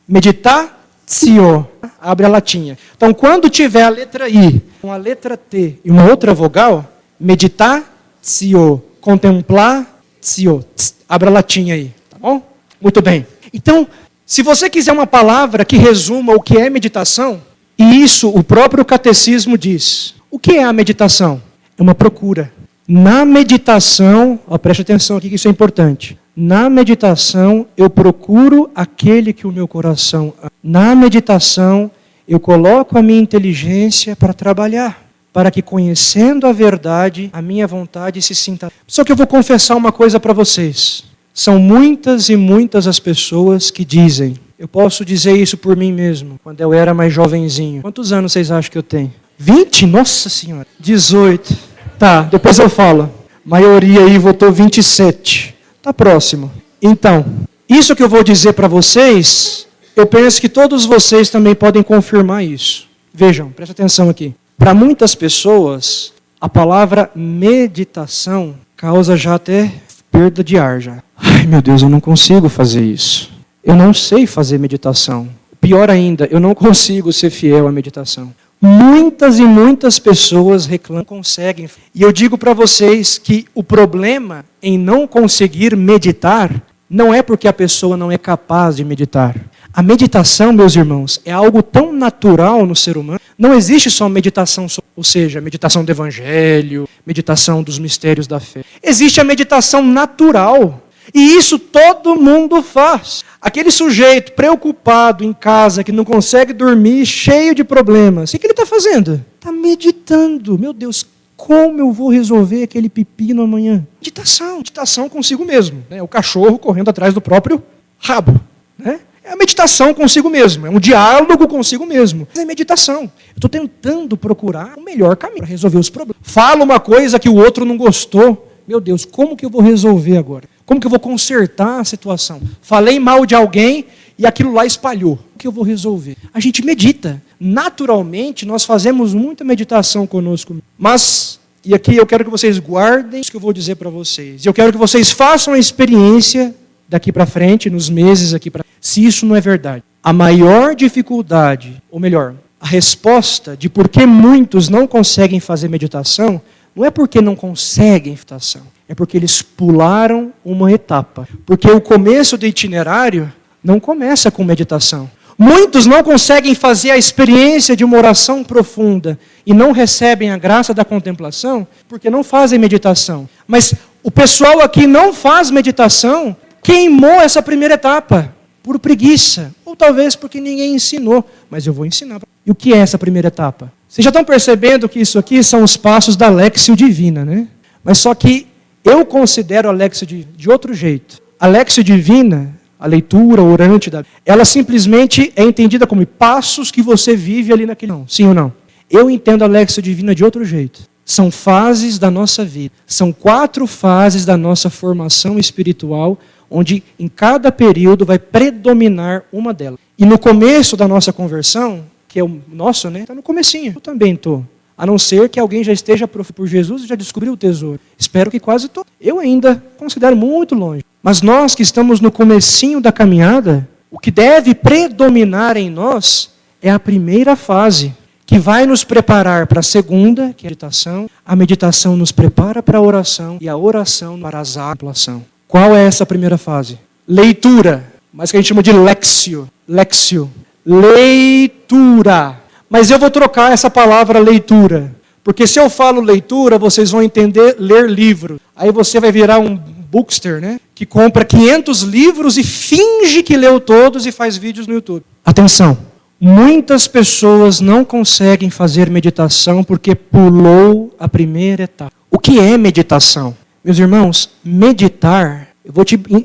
Meditatio, abre a latinha. Então, quando tiver a letra I, com a letra T e uma outra vogal, meditatio, contemplatio, abre a latinha aí, tá bom? Muito bem. Então, se você quiser uma palavra que resuma o que é meditação, e isso o próprio catecismo diz. O que é a meditação? É uma procura. Na meditação, preste atenção aqui que isso é importante. Na meditação, eu procuro aquele que o meu coração ama. Na meditação, eu coloco a minha inteligência para trabalhar, para que conhecendo a verdade, a minha vontade se sinta. Só que eu vou confessar uma coisa para vocês. São muitas e muitas as pessoas que dizem, eu posso dizer isso por mim mesmo, quando eu era mais jovenzinho. Quantos anos vocês acham que eu tenho? 20? Nossa Senhora. 18. Tá, depois eu falo. A maioria aí votou 27. Tá próximo. Então, isso que eu vou dizer para vocês, eu penso que todos vocês também podem confirmar isso. Vejam, presta atenção aqui. Para muitas pessoas, a palavra meditação causa já até perda de ar já. Ai, meu Deus, eu não consigo fazer isso. Eu não sei fazer meditação. Pior ainda, eu não consigo ser fiel à meditação. Muitas e muitas pessoas reclamam, não conseguem. E eu digo para vocês que o problema em não conseguir meditar não é porque a pessoa não é capaz de meditar. A meditação, meus irmãos, é algo tão natural no ser humano. Não existe só meditação, ou seja, meditação do evangelho, meditação dos mistérios da fé. Existe a meditação natural. E isso todo mundo faz. Aquele sujeito preocupado em casa, que não consegue dormir, cheio de problemas, o que ele está fazendo? Está meditando. Meu Deus, como eu vou resolver aquele pepino amanhã? Meditação consigo mesmo. Né? O cachorro correndo atrás do próprio rabo. Né? É a meditação consigo mesmo, é um diálogo consigo mesmo. É meditação. Eu estou tentando procurar o melhor caminho para resolver os problemas. Falo uma coisa que o outro não gostou. Meu Deus, como que eu vou resolver agora? Como que eu vou consertar a situação? Falei mal de alguém e aquilo lá espalhou. O que eu vou resolver? A gente medita. Naturalmente, nós fazemos muita meditação conosco. Mas, e aqui eu quero que vocês guardem isso que eu vou dizer para vocês. Eu quero que vocês façam a experiência daqui para frente, nos meses aqui para frente, se isso não é verdade. A maior dificuldade, ou melhor, a resposta de por que muitos não conseguem fazer meditação, não é porque não conseguem meditação, é porque eles pularam uma etapa. Porque o começo do itinerário não começa com meditação. Muitos não conseguem fazer a experiência de uma oração profunda e não recebem a graça da contemplação porque não fazem meditação. Mas o pessoal aqui não faz meditação, queimou essa primeira etapa por preguiça, ou talvez porque ninguém ensinou, mas eu vou ensinar. E o que é essa primeira etapa? Vocês já estão percebendo que isso aqui são os passos da Lexio Divina, né? Mas só que eu considero a Lexio de outro jeito. A Lexio Divina, a leitura orante, ela simplesmente é entendida como passos que você vive ali naquele... Não, sim ou não? Eu entendo a Lexio Divina de outro jeito. São fases da nossa vida. São 4 fases da nossa formação espiritual, onde em cada período vai predominar uma delas. E no começo da nossa conversão, que é o nosso, né? Está no comecinho. Eu também estou. A não ser que alguém já esteja por Jesus e já descobriu o tesouro. Espero que quase todos. Eu ainda considero muito longe. Mas nós que estamos no comecinho da caminhada, o que deve predominar em nós é a primeira fase, que vai nos preparar para a segunda, que é a meditação. A meditação nos prepara para a oração e a oração para a contemplação. Qual é essa primeira fase? Leitura, mas que a gente chama de lexio. Lexio. Leitura. Mas eu vou trocar essa palavra leitura. Porque se eu falo leitura, vocês vão entender ler livro. Aí você vai virar um bookster, né? Que compra 500 livros e finge que leu todos e faz vídeos no YouTube. Atenção. Muitas pessoas não conseguem fazer meditação porque pulou a primeira etapa. O que é meditação? Meus irmãos, meditar, eu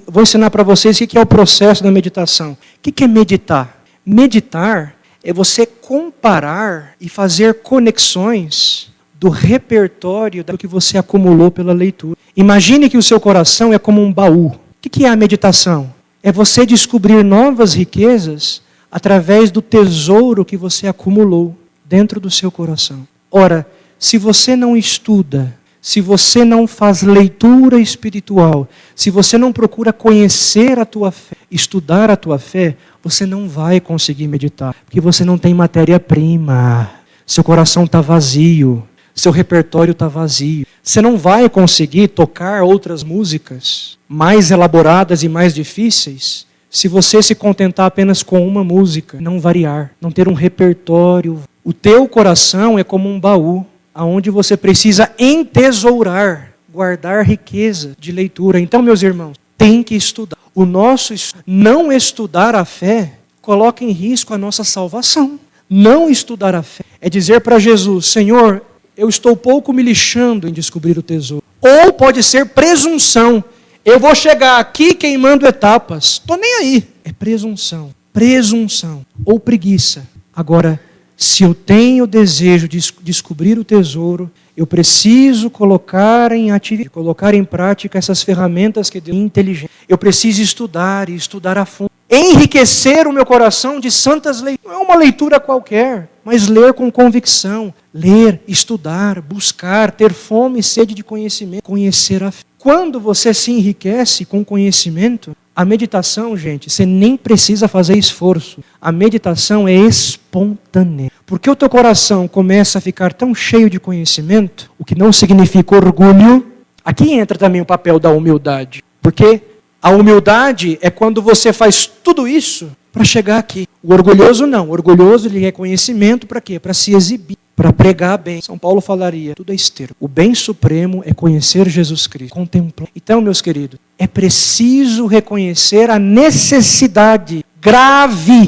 vou ensinar para vocês o que é o processo da meditação. O que é meditar? Meditar é você comparar e fazer conexões do repertório do que você acumulou pela leitura. Imagine que o seu coração é como um baú. O que é a meditação? É você descobrir novas riquezas através do tesouro que você acumulou dentro do seu coração. Ora, se você não estuda, se você não faz leitura espiritual, se você não procura conhecer a tua fé, estudar a tua fé, você não vai conseguir meditar, porque você não tem matéria-prima. Seu coração está vazio, seu repertório está vazio. Você não vai conseguir tocar outras músicas mais elaboradas e mais difíceis se você se contentar apenas com uma música, não variar, não ter um repertório. O teu coração é como um baú, aonde você precisa entesourar, guardar riqueza de leitura. Então, meus irmãos, tem que estudar. O nosso não estudar a fé coloca em risco a nossa salvação. Não estudar a fé é dizer para Jesus: Senhor, eu estou pouco me lixando em descobrir o tesouro. Ou pode ser presunção. Eu vou chegar aqui queimando etapas. Estou nem aí. É presunção. Presunção. Ou preguiça. Agora, se eu tenho o desejo de descobrir o tesouro, eu preciso colocar em atividade, colocar em prática essas ferramentas que Deus inteligente. Eu preciso estudar e estudar a fundo. Enriquecer o meu coração de santas leituras. Não é uma leitura qualquer, mas ler com convicção. Ler, estudar, buscar, ter fome e sede de conhecimento. Conhecer a fé. Quando você se enriquece com conhecimento, a meditação, gente, você nem precisa fazer esforço. A meditação é espontânea. Porque o teu coração começa a ficar tão cheio de conhecimento, o que não significa orgulho. Aqui entra também o papel da humildade. Porque a humildade é quando você faz tudo isso para chegar aqui. O orgulhoso não. O orgulhoso ele quer conhecimento para quê? Para se exibir, para pregar bem. São Paulo falaria, tudo é esterco. O bem supremo é conhecer Jesus Cristo, contemplar. Então, meus queridos, é preciso reconhecer a necessidade grave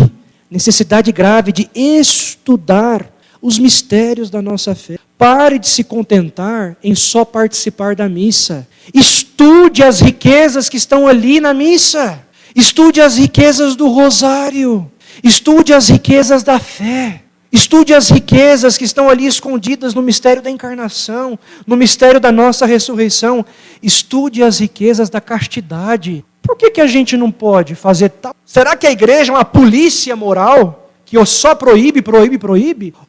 de estudar os mistérios da nossa fé. Pare de se contentar em só participar da missa. Estude as riquezas que estão ali na missa. Estude as riquezas do rosário. Estude as riquezas da fé. Estude as riquezas que estão ali escondidas no mistério da encarnação, no mistério da nossa ressurreição. Estude as riquezas da castidade. Por que a gente não pode fazer tal? Será que a igreja é uma polícia moral que só proíbe?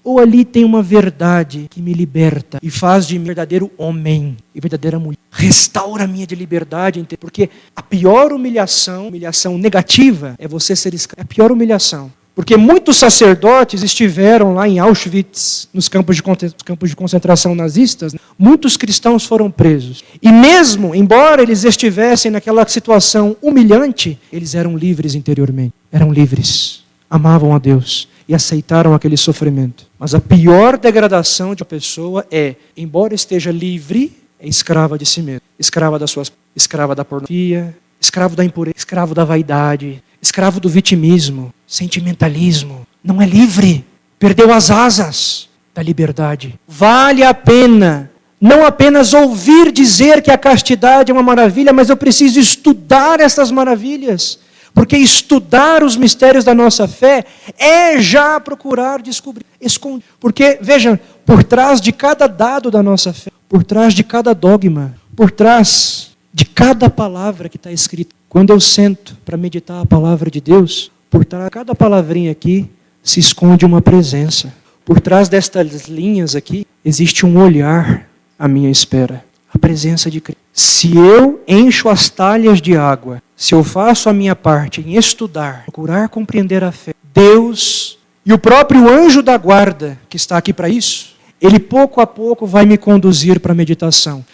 Ou ali tem uma verdade que me liberta e faz de mim verdadeiro homem e verdadeira mulher? Restaura a minha de liberdade, porque a pior humilhação negativa, é você ser escravo. É a pior humilhação. Porque muitos sacerdotes estiveram lá em Auschwitz, nos campos de concentração nazistas, muitos cristãos foram presos. E mesmo, embora eles estivessem naquela situação humilhante, eles eram livres interiormente. Eram livres, amavam a Deus e aceitaram aquele sofrimento. Mas a pior degradação de uma pessoa é, embora esteja livre, é escrava de si mesmo. Escrava da pornografia, escravo da impureza, escravo da vaidade, escravo do vitimismo, sentimentalismo. Não é livre. Perdeu as asas da liberdade. Vale a pena não apenas ouvir dizer que a castidade é uma maravilha, mas eu preciso estudar essas maravilhas. Porque estudar os mistérios da nossa fé é já procurar descobrir, esconder. Porque, vejam, por trás de cada dado da nossa fé, por trás de cada dogma, por trás de cada palavra que está escrita, quando eu sento para meditar a palavra de Deus, por trás de cada palavrinha aqui se esconde uma presença. Por trás destas linhas aqui existe um olhar à minha espera, a presença de Cristo. Se eu encho as talhas de água, se eu faço a minha parte em estudar, procurar compreender a fé, Deus e o próprio anjo da guarda que está aqui para isso, ele pouco a pouco vai me conduzir para a meditação.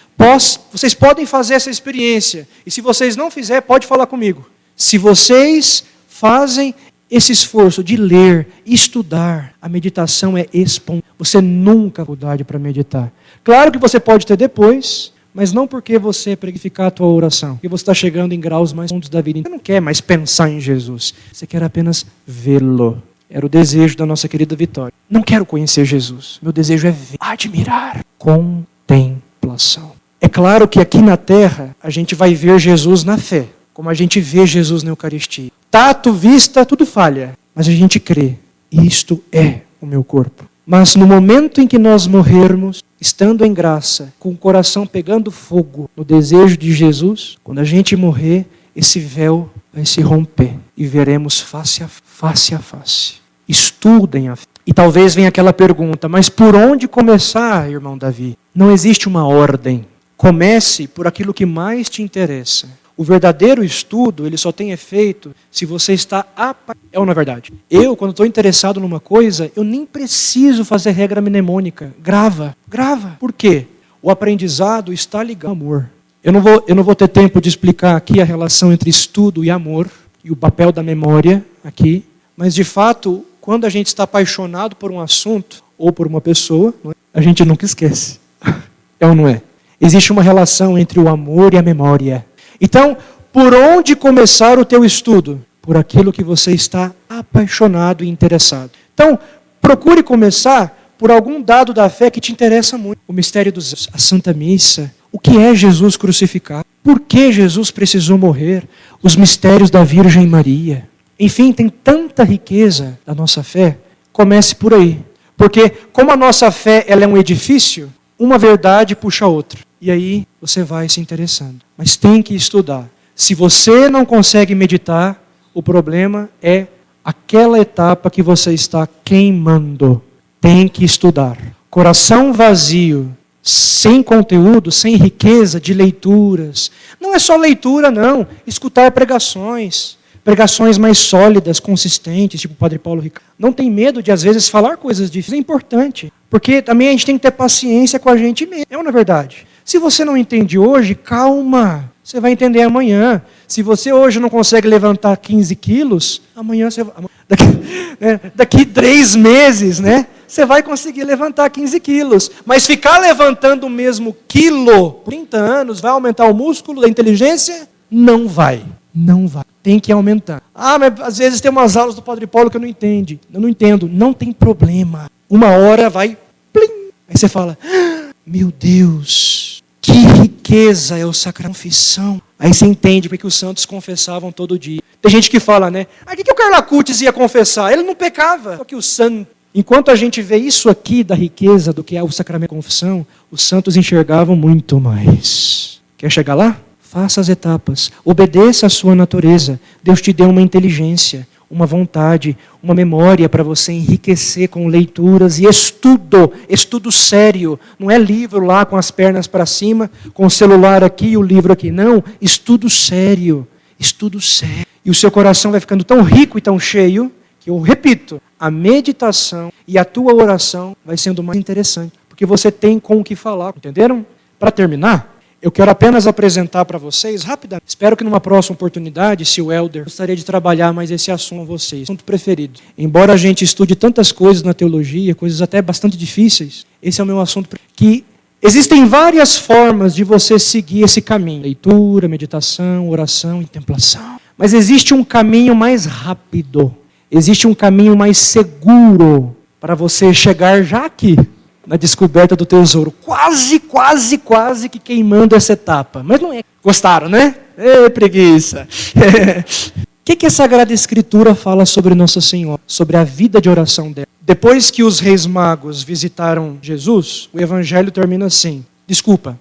Vocês podem fazer essa experiência. E se vocês não fizerem, pode falar comigo. Se vocês fazem esse esforço de ler, estudar, a meditação é espontânea. Você nunca vai mudar para meditar. Claro que você pode ter depois, mas não porque você preguificar a tua oração. Porque você está chegando em graus mais fundos da vida. Você não quer mais pensar em Jesus. Você quer apenas vê-lo. Era o desejo da nossa querida Vitória. Não quero conhecer Jesus. Meu desejo é ver, admirar, contemplação. É claro que aqui na terra a gente vai ver Jesus na fé, como a gente vê Jesus na Eucaristia. Tato, vista, tudo falha, mas a gente crê. Isto é o meu corpo. Mas no momento em que nós morrermos, estando em graça, com o coração pegando fogo no desejo de Jesus, quando a gente morrer, esse véu vai se romper e veremos face a face. Estudem a fé. E talvez venha aquela pergunta, mas por onde começar, irmão Davi? Não existe uma ordem. Comece por aquilo que mais te interessa. O verdadeiro estudo, ele só tem efeito se você está É ou não é verdade? Eu, quando estou interessado numa coisa, eu nem preciso fazer regra mnemônica. Grava. Por quê? O aprendizado está ligado ao amor. Eu não vou ter tempo de explicar aqui a relação entre estudo e amor, e o papel da memória aqui, mas de fato, quando a gente está apaixonado por um assunto, ou por uma pessoa, a gente nunca esquece. É ou não é? Existe uma relação entre o amor e a memória. Então, por onde começar o teu estudo? Por aquilo que você está apaixonado e interessado. Então, procure começar por algum dado da fé que te interessa muito. O mistério a Santa Missa. O que é Jesus crucificado? Por que Jesus precisou morrer? Os mistérios da Virgem Maria. Enfim, tem tanta riqueza da nossa fé. Comece por aí. Porque como a nossa fé ela é um edifício, uma verdade puxa a outra. E aí você vai se interessando. Mas tem que estudar. Se você não consegue meditar, o problema é aquela etapa que você está queimando. Tem que estudar. Coração vazio, sem conteúdo, sem riqueza de leituras. Não é só leitura, não. Escutar pregações mais sólidas, consistentes, tipo o Padre Paulo Ricardo. Não tem medo de, às vezes, falar coisas difíceis. É importante. Porque também a gente tem que ter paciência com a gente mesmo. É ou não é verdade? Se você não entende hoje, calma. Você vai entender amanhã. Se você hoje não consegue levantar 15 quilos, amanhã você vai... Daqui 3 meses, né? Você vai conseguir levantar 15 quilos. Mas ficar levantando o mesmo quilo por 30 anos, vai aumentar o músculo da inteligência? Não vai. Não vai. Tem que aumentar. Mas às vezes tem umas aulas do Padre Paulo que eu não entendo. Não tem problema. Uma hora vai... Plim! Aí você fala, meu Deus, que riqueza é o sacramento da confissão. Aí você entende porque os santos confessavam todo dia. Tem gente que fala, né? O que o Carlo Acutis ia confessar? Ele não pecava. Só que o santo... Enquanto a gente vê isso aqui da riqueza do que é o sacramento da confissão, os santos enxergavam muito mais. Quer chegar lá? Faça as etapas. Obedeça à sua natureza. Deus te deu uma inteligência, uma vontade, uma memória para você enriquecer com leituras e estudo. Estudo sério. Não é livro lá com as pernas para cima, com o celular aqui e o livro aqui. Não, estudo sério. Estudo sério. E o seu coração vai ficando tão rico e tão cheio que, eu repito, a meditação e a tua oração vai sendo mais interessante. Porque você tem com o que falar. Entenderam? Para terminar, eu quero apenas apresentar para vocês, rapidamente, espero que numa próxima oportunidade, se o Helder gostaria de trabalhar mais esse assunto com vocês, assunto preferido. Embora a gente estude tantas coisas na teologia, coisas até bastante difíceis, esse é o meu assunto preferido. Que existem várias formas de você seguir esse caminho. Leitura, meditação, oração e contemplação. Mas existe um caminho mais rápido, existe um caminho mais seguro para você chegar já aqui, na descoberta do tesouro. Quase que queimando essa etapa. Mas não é. Gostaram, né? Ê, preguiça. O que a Sagrada Escritura fala sobre Nossa Senhora? Sobre a vida de oração dela. Depois que os reis magos visitaram Jesus, o Evangelho termina assim.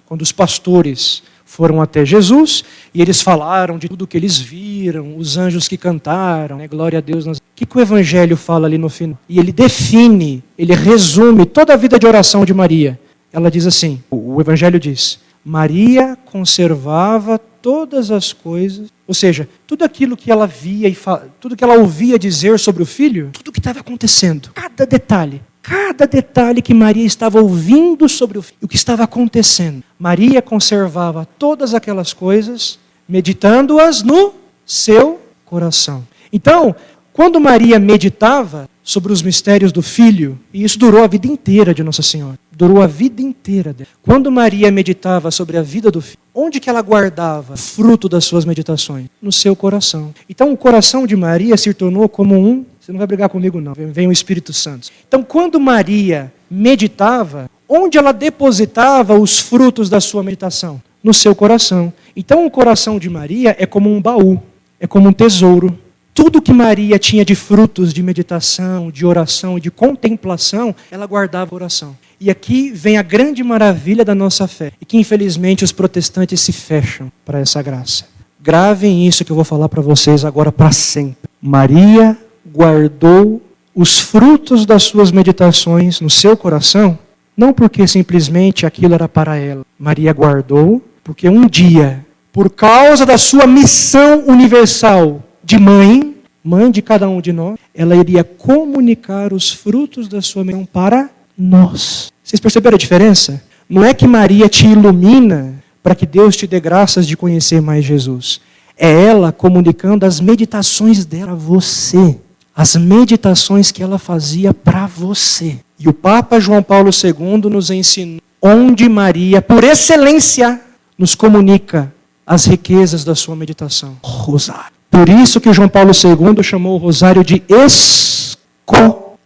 Quando os pastores foram até Jesus e eles falaram de tudo que eles viram, os anjos que cantaram, né, glória a Deus. O que o Evangelho fala ali no final? E ele define, ele resume toda a vida de oração de Maria. Ela diz assim, o Evangelho diz, Maria conservava todas as coisas, ou seja, tudo aquilo que ela via e tudo que ela ouvia dizer sobre o Filho, tudo o que estava acontecendo, cada detalhe que Maria estava ouvindo sobre o que estava acontecendo. Maria conservava todas aquelas coisas, meditando-as no seu coração. Então, quando Maria meditava sobre os mistérios do Filho, e isso durou a vida inteira de Nossa Senhora, durou a vida inteira dela. Quando Maria meditava sobre a vida do Filho, onde que ela guardava o fruto das suas meditações? No seu coração. Então, o coração de Maria se tornou como você não vai brigar comigo não, vem o Espírito Santo. Então, quando Maria meditava, onde ela depositava os frutos da sua meditação? No seu coração. Então, o coração de Maria é como um baú, é como um tesouro. Tudo que Maria tinha de frutos de meditação, de oração, de contemplação, ela guardava o coração. E aqui vem a grande maravilha da nossa fé, e que infelizmente os protestantes se fecham para essa graça. Gravem isso que eu vou falar para vocês agora para sempre. Maria guardou os frutos das suas meditações no seu coração, não porque simplesmente aquilo era para ela. Maria guardou porque um dia, por causa da sua missão universal de mãe de cada um de nós, ela iria comunicar os frutos da sua missão para nós. Vocês perceberam a diferença? Não é que Maria te ilumina para que Deus te dê graças de conhecer mais Jesus. É ela comunicando as meditações dela a você. As meditações que ela fazia para você. E o Papa João Paulo II nos ensinou onde Maria, por excelência, nos comunica as riquezas da sua meditação. Rosário. Por isso que João Paulo II chamou o rosário de escola.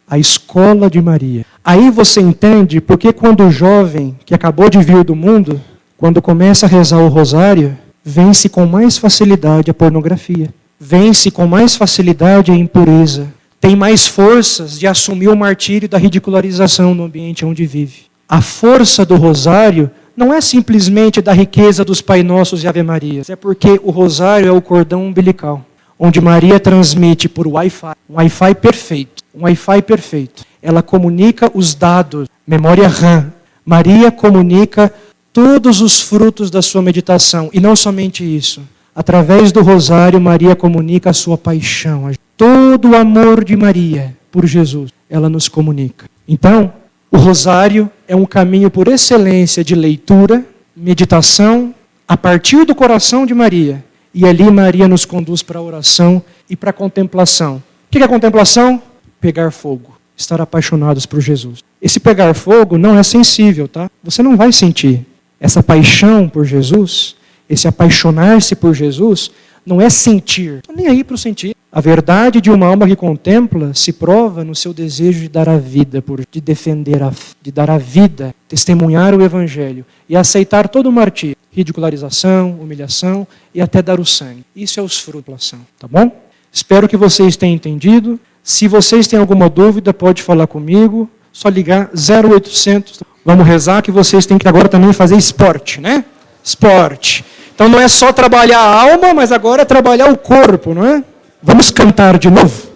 A escola de Maria. Aí você entende porque quando o jovem que acabou de vir do mundo, quando começa a rezar o rosário, vence com mais facilidade a pornografia. Vence com mais facilidade a impureza. Tem mais forças de assumir o martírio da ridicularização no ambiente onde vive. A força do rosário não é simplesmente da riqueza dos Pai Nossos e Ave Marias. É porque o rosário é o cordão umbilical, onde Maria transmite por Wi-Fi. Um Wi-Fi perfeito. Um Wi-Fi perfeito. Ela comunica os dados, memória RAM. Maria comunica todos os frutos da sua meditação. E não somente isso. Através do rosário, Maria comunica a sua paixão. Todo o amor de Maria por Jesus, ela nos comunica. Então, o rosário é um caminho por excelência de leitura, meditação, a partir do coração de Maria. E ali Maria nos conduz para a oração e para a contemplação. O que é a contemplação? Pegar fogo, estar apaixonados por Jesus. Esse pegar fogo não é sensível, tá? Você não vai sentir. Essa paixão por Jesus, esse apaixonar-se por Jesus, não é sentir. Não nem aí para o sentir. A verdade de uma alma que contempla se prova no seu desejo de dar a vida, de defender, de dar a vida, testemunhar o Evangelho e aceitar todo o martírio, ridicularização, humilhação e até dar o sangue. Isso é os frutos da oração, tá bom? Espero que vocês tenham entendido. Se vocês têm alguma dúvida, pode falar comigo. Só ligar 0800. Vamos rezar que vocês têm que agora também fazer esporte, né? Esporte. Então não é só trabalhar a alma, mas agora é trabalhar o corpo, não é? Vamos cantar de novo.